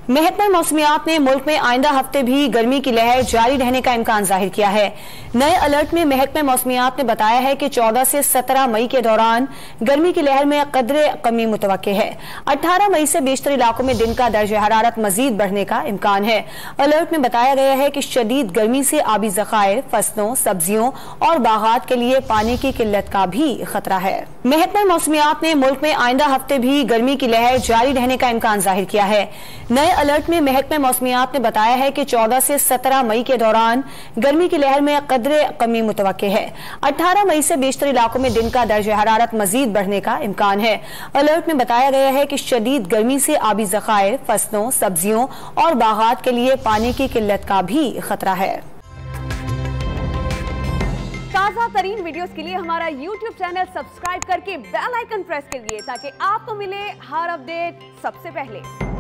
महकमा मौसमियात ने मुल्क में आइंदा हफ्ते भी गर्मी की लहर जारी रहने का इम्कान जाहिर किया है। नए अलर्ट में महकमा मौसमियात ने बताया है कि 14 से 17 मई के दौरान गर्मी की लहर में कदरे कमी मुतवक्के है। 18 मई से बेशतर इलाकों में दिन का दर्ज हरारत मजीद बढ़ने का इम्कान है। अलर्ट में बताया गया है कि शदीद गर्मी से आबी ज़खायर, फसलों, सब्जियों और बागात के लिए पानी की किल्लत का भी खतरा है। महकमा मौसमियात ने मुल्क में आइंदा हफ्ते भी गर्मी की लहर जारी रहने का इम्कान जाहिर किया है। नए अलर्ट में महकमा मौसमियात ने बताया है कि 14 से 17 मई के दौरान गर्मी की लहर में कदरे कमी मुतवक्के है। 18 मई से बेशतर इलाकों में दिन का दर्ज हरारत मजीद बढ़ने का इम्कान है। अलर्ट में बताया गया है कि शदीद गर्मी से आबी ज़खायर, फसलों, सब्जियों और बागात के लिए पानी की किल्लत का भी खतरा है। ताज़ा तरीन वीडियोस के लिए हमारा YouTube चैनल सब्सक्राइब करके बेल आइकन प्रेस करिए ताकि आपको मिले हर अपडेट सबसे पहले।